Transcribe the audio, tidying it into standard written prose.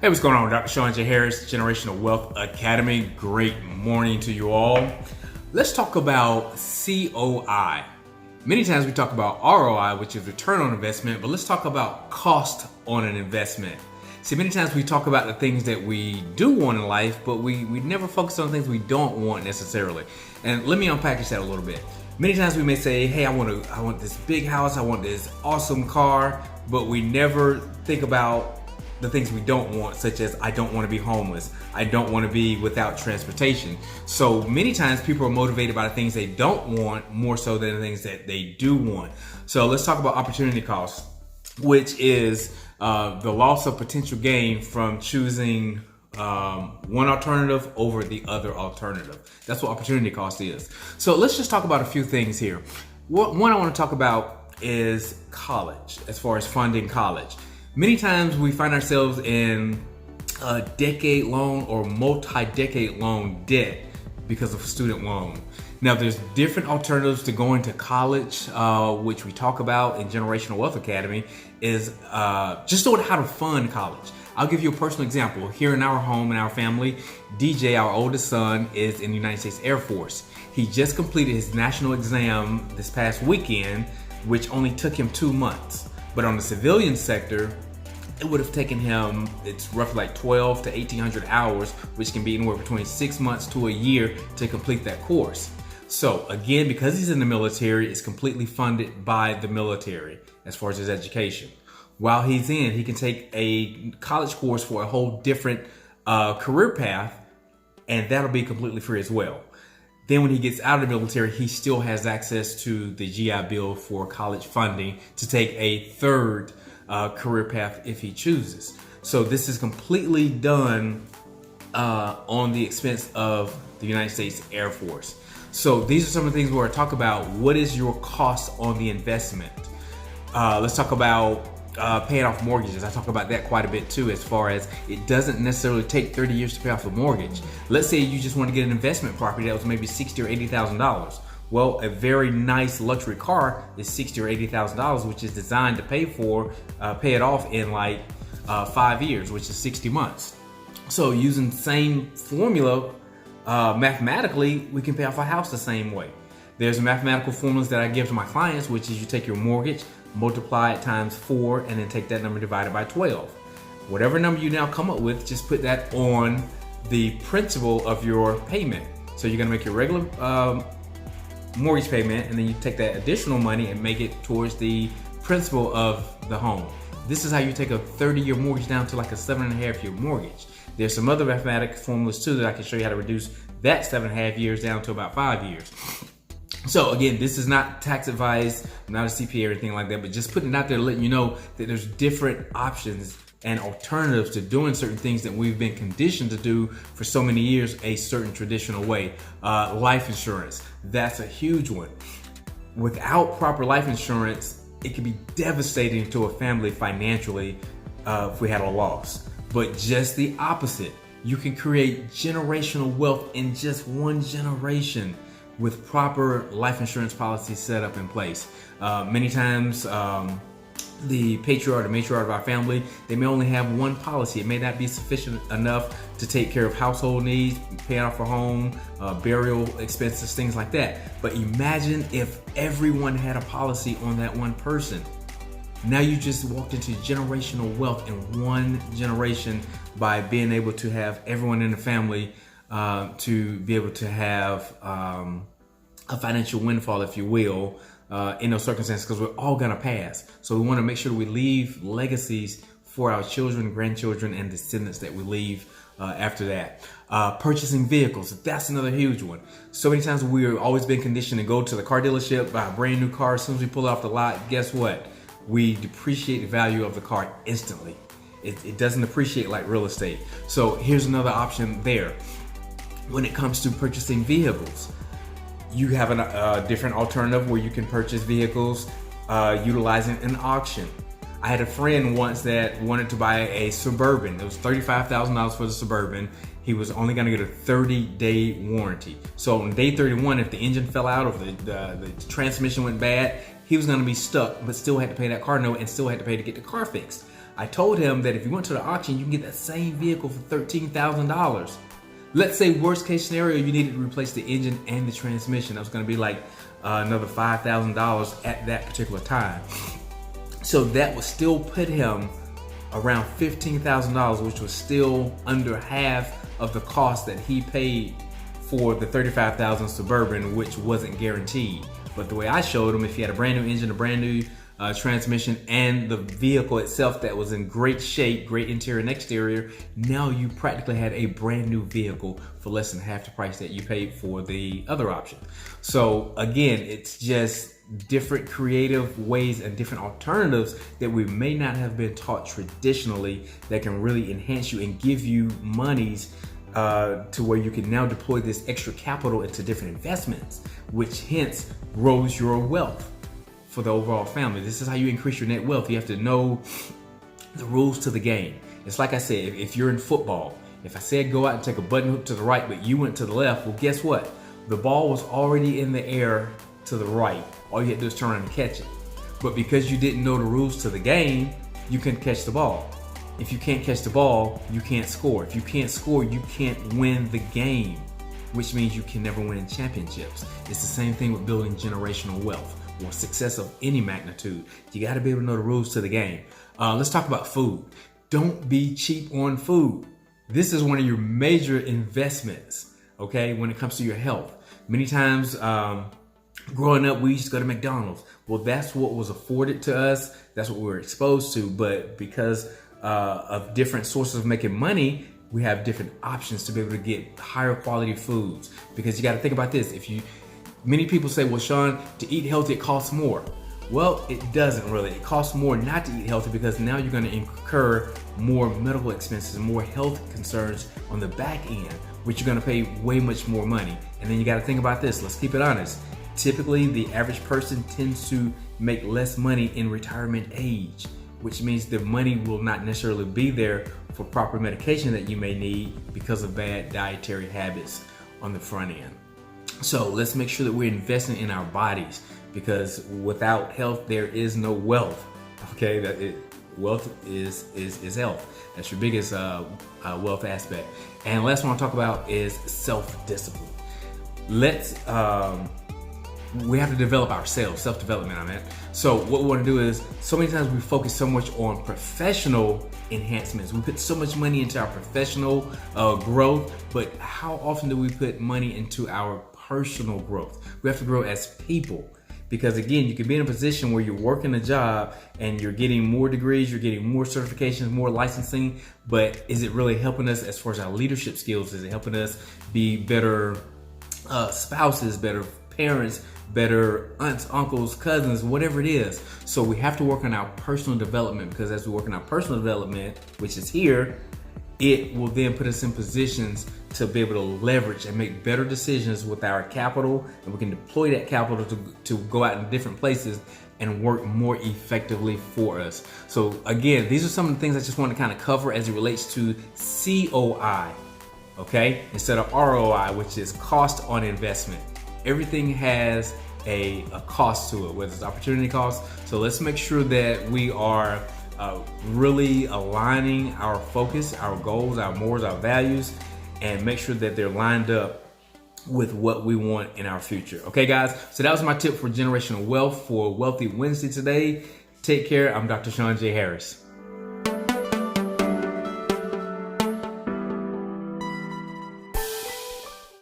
Hey, what's going on? Dr. Sean J. Harris, Generational Wealth Academy. Great morning to you all. Let's talk about COI. Many times we talk about ROI, which is return on investment, but let's talk about cost on an investment. See, many times we talk about the things that we do want in life, but we never focus on things we don't want necessarily. And let me unpackage that a little bit. Many times we may say, hey, I want this big house, I want this awesome car, but we never think about the things we don't want, such as I don't want to be homeless, I don't want to be without transportation. So many times people are motivated by the things they don't want more so than the things that they do want. So let's talk about opportunity cost, which is the loss of potential gain from choosing one alternative over the other alternative. That's what opportunity cost is. So let's just talk about a few things here. One I want to talk about is college, as far as funding college. Many times we find ourselves in a decade-long or multi-decade-long debt because of a student loan. Now, there's different alternatives to going to college, which we talk about in Generational Wealth Academy, is just knowing how to fund college. I'll give you a personal example. Here in our home, in our family, DJ, our oldest son, is in the United States Air Force. He just completed his national exam this past weekend, which only took him 2 months. But on the civilian sector, it would have taken him, it's roughly like 12 to 1,800 hours, which can be anywhere between 6 months to a year to complete that course. So again, because he's in the military, it's completely funded by the military as far as his education. While he's in, he can take a college course for a whole different career path, and that'll be completely free as well. Then when he gets out of the military, he still has access to the GI Bill for college funding to take a third career path if he chooses. So this is completely done on the expense of the United States Air Force. So these are some of the things we're going to talk about. What is your cost on the investment? Let's talk about paying off mortgages. I talk about that quite a bit too, as far as it doesn't necessarily take 30 years to pay off a mortgage. Let's say you just want to get an investment property that was maybe $60,000 or $80,000. Well, a very nice luxury car is $60,000 or $80,000, which is designed to pay it off in like 5 years, which is 60 months. So using the same formula, mathematically, we can pay off a house the same way. There's mathematical formulas that I give to my clients, which is you take your mortgage, multiply it times 4, and then take that number divided by 12. Whatever number you now come up with, just put that on the principal of your payment. So you're gonna make your regular mortgage payment, and then you take that additional money and make it towards the principal of the home. This is how you take a 30-year mortgage down to like a 7.5-year mortgage. There's some other mathematic formulas too that I can show you how to reduce that 7.5 years down to about 5 years. So again, this is not tax advice, I'm not a CPA or anything like that, but just putting it out there, letting you know that there's different options and alternatives to doing certain things that we've been conditioned to do for so many years a certain traditional way. Life insurance, that's a huge one. Without proper life insurance, it can be devastating to a family financially if we had a loss. But just the opposite, you can create generational wealth in just one generation with proper life insurance policies set up in place. Many times, the patriarch or matriarch of our family, they may only have one policy. It may not be sufficient enough to take care of household needs, pay off a home, burial expenses, things like that. But imagine if everyone had a policy on that one person. Now you just walked into generational wealth in one generation by being able to have everyone in the family to be able to have a financial windfall, if you will, in those circumstances, because we're all gonna pass. So we wanna make sure we leave legacies for our children, grandchildren, and descendants that we leave after that. Purchasing vehicles, that's another huge one. So many times we've always been conditioned to go to the car dealership, buy a brand new car. As soon as we pull it off the lot, guess what? We depreciate the value of the car instantly. It doesn't appreciate like real estate. So here's another option there. When it comes to purchasing vehicles, you have a different alternative where you can purchase vehicles utilizing an auction. I had a friend once that wanted to buy a Suburban. It was $35,000 for the Suburban. He was only gonna get a 30-day warranty. So on day 31, if the engine fell out or the transmission went bad, he was gonna be stuck, but still had to pay that car note and still had to pay to get the car fixed. I told him that if you went to the auction, you can get that same vehicle for $13,000. Let's say worst case scenario, you needed to replace the engine and the transmission. That was going to be like another $5,000 at that particular time. So that would still put him around $15,000, which was still under half of the cost that he paid for the $35,000 Suburban, which wasn't guaranteed. But the way I showed him, if he had a brand new engine, a brand new transmission, and the vehicle itself that was in great shape, great interior and exterior, now you practically had a brand new vehicle for less than half the price that you paid for the other option. So again, it's just different creative ways and different alternatives that we may not have been taught traditionally that can really enhance you and give you monies to where you can now deploy this extra capital into different investments, which hence grows your wealth for the overall family. This is how you increase your net wealth. You have to know the rules to the game. It's like I said, if you're in football, if I said go out and take a button hook to the right, but you went to the left, well, guess what? The ball was already in the air to the right. All you had to do is turn around and catch it. But because you didn't know the rules to the game, you couldn't catch the ball. If you can't catch the ball, you can't score. If you can't score, you can't win the game, which means you can never win championships. It's the same thing with building generational wealth or success of any magnitude. You got to be able to know the rules to the game. Let's talk about food. Don't be cheap on food. This is one of your major investments, okay, when it comes to your health. Many times, growing up, we used to go to McDonald's. Well, that's what was afforded to us. That's what we were exposed to. But because of different sources of making money, we have different options to be able to get higher quality foods. Because you got to think about this. Many people say, well, Sean, to eat healthy, it costs more. Well, it doesn't really. It costs more not to eat healthy because now you're going to incur more medical expenses, more health concerns on the back end, which you're going to pay way much more money. And then you got to think about this. Let's keep it honest. Typically, the average person tends to make less money in retirement age, which means the money will not necessarily be there for proper medication that you may need because of bad dietary habits on the front end. So let's make sure that we're investing in our bodies, because without health, there is no wealth. Okay, wealth is health. That's your biggest wealth aspect. And last one I'll talk about is self-discipline. We have to develop ourselves, self-development on that. So what we want to do is, so many times we focus so much on professional enhancements. We put so much money into our professional growth, but how often do we put money into our personal growth? We have to grow as people. Because again, you can be in a position where you're working a job and you're getting more degrees, you're getting more certifications, more licensing, but is it really helping us as far as our leadership skills? Is it helping us be better spouses, better parents, better aunts, uncles, cousins, whatever it is? So we have to work on our personal development, because as we work on our personal development, which is here, it will then put us in positions to be able to leverage and make better decisions with our capital, and we can deploy that capital to go out in different places and work more effectively for us. So again, these are some of the things I just want to kind of cover as it relates to COI, okay, instead of ROI, which is cost on investment. Everything has a cost to it, whether it's opportunity cost. So let's make sure that we are really aligning our focus, our goals, our morals, our values, and make sure that they're lined up with what we want in our future. Okay, guys? So that was my tip for generational wealth for Wealthy Wednesday today. Take care. I'm Dr. Sean J. Harris.